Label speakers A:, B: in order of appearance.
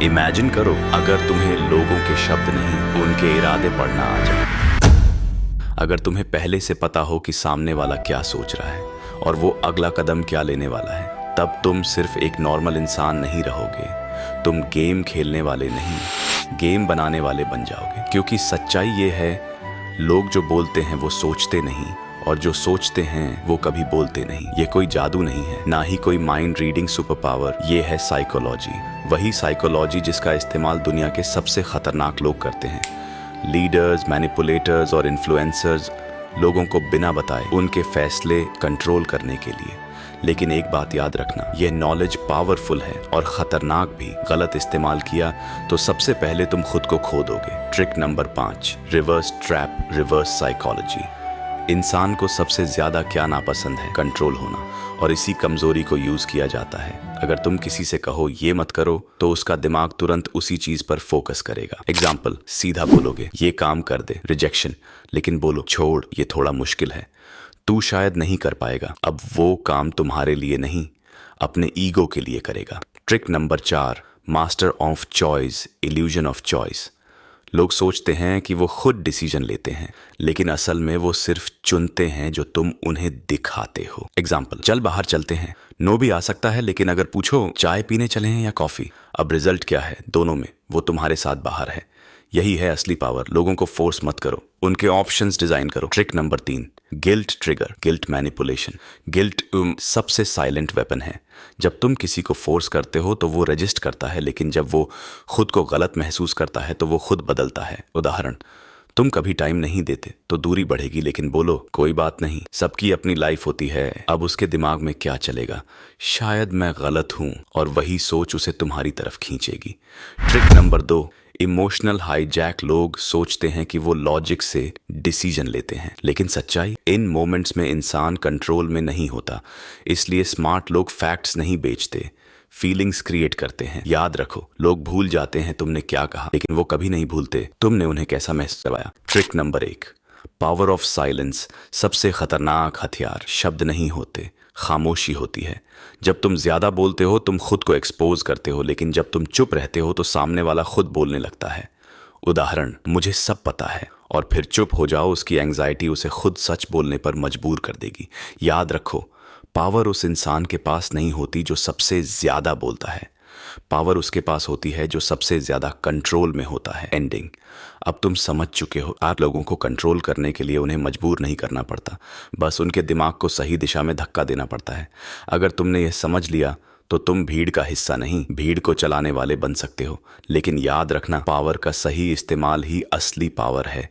A: Imagine करो अगर तुम्हें लोगों के शब्द नहीं उनके इरादे पढ़ना आ जाए। अगर तुम्हें पहले से पता हो कि सामने वाला क्या सोच रहा है और वो अगला कदम क्या लेने वाला है, तब तुम सिर्फ एक नॉर्मल इंसान नहीं रहोगे, तुम गेम खेलने वाले नहीं, गेम बनाने वाले बन जाओगे। क्योंकि सच्चाई ये है, लोग जो बोलते हैं वो सोचते नहीं, और जो सोचते हैं वो कभी बोलते नहीं। ये कोई जादू नहीं है, ना ही कोई माइंड रीडिंग सुपर पावर, ये है साइकोलॉजी। वही साइकोलॉजी जिसका इस्तेमाल दुनिया के सबसे खतरनाक लोग करते हैं। लीडर्स, मैनिपुलेटर्स और इन्फ्लुएंसर्स लोगों को बिना बताए उनके फैसले कंट्रोल करने के लिए। लेकिन एक बात याद रखना, यह नॉलेज पावरफुल है और खतरनाक भी। गलत इस्तेमाल किया तो सबसे पहले तुम खुद को खो दोगे। Trick number 5, reverse trap, reverse psychology. इंसान को सबसे ज्यादा क्या नापसंद है? कंट्रोल होना, और इसी कमजोरी को यूज किया जाता है। अगर तुम किसी से कहो ये मत करो, तो उसका दिमाग तुरंत उसी चीज पर फोकस करेगा। एग्जाम्पल, सीधा बोलोगे ये काम कर दे, रिजेक्शन। लेकिन बोलो छोड़, ये थोड़ा मुश्किल है, तू शायद नहीं कर पाएगा। अब वो काम तुम्हारे लिए नहीं, अपने ईगो के लिए करेगा। Trick number 4, master of choice, illusion of choice. लोग सोचते हैं कि वो खुद डिसीजन लेते हैं, लेकिन असल में वो सिर्फ चुनते हैं जो तुम उन्हें दिखाते हो। एग्जाम्पल, चल बाहर चलते हैं। नो भी आ सकता है, लेकिन अगर पूछो चाय पीने चले हैं या कॉफी, अब रिजल्ट क्या है? दोनों में वो तुम्हारे साथ बाहर है। यही है असली पावर। लोगों को फोर्स मत करो, उनके ऑप्शंस डिजाइन करो। Trick number 3, guilt trigger, guilt manipulation. Guilt सबसे साइलेंट वेपन है। जब तुम किसी को फोर्स करते हो तो वो रजिस्ट करता है, लेकिन जब वो खुद को गलत महसूस करता है तो वो खुद बदलता है। उदाहरण, तुम कभी टाइम नहीं देते तो दूरी बढ़ेगी, लेकिन बोलो कोई बात नहीं, सबकी अपनी लाइफ होती है। अब उसके दिमाग में क्या चलेगा? शायद मैं गलत हूं, और वही सोच उसे तुम्हारी तरफ खींचेगी। Trick number 2, emotional hijack. लोग सोचते हैं कि वो लॉजिक से डिसीजन लेते हैं, लेकिन सच्चाई, इन मोमेंट्स में इंसान कंट्रोल में नहीं होता। इसलिए स्मार्ट लोग फैक्ट्स नहीं बेचते, फीलिंग्स क्रिएट करते हैं। याद रखो, लोग भूल जाते हैं तुमने क्या कहा, लेकिन वो कभी नहीं भूलते तुमने उन्हें कैसा महसूस करवाया। Trick number 1, power of silence. सबसे खतरनाक हथियार शब्द नहीं होते, खामोशी होती है। जब तुम ज्यादा बोलते हो तुम खुद को एक्सपोज करते हो, लेकिन जब तुम चुप रहते हो तो सामने वाला खुद बोलने लगता है। उदाहरण, मुझे सब पता है, और फिर चुप हो जाओ, उसकी एंग्जाइटी उसे खुद सच बोलने पर मजबूर कर देगी। याद रखो, पावर उस इंसान के पास नहीं होती जो सबसे ज्यादा बोलता है, पावर उसके पास होती है जो सबसे ज्यादा कंट्रोल में होता है। एंडिंग, अब तुम समझ चुके हो, आप लोगों को कंट्रोल करने के लिए उन्हें मजबूर नहीं करना पड़ता, बस उनके दिमाग को सही दिशा में धक्का देना पड़ता है। अगर तुमने यह समझ लिया तो तुम भीड़ का हिस्सा नहीं, भीड़ को चलाने वाले बन सकते हो। लेकिन याद रखना, पावर का सही इस्तेमाल ही असली पावर है।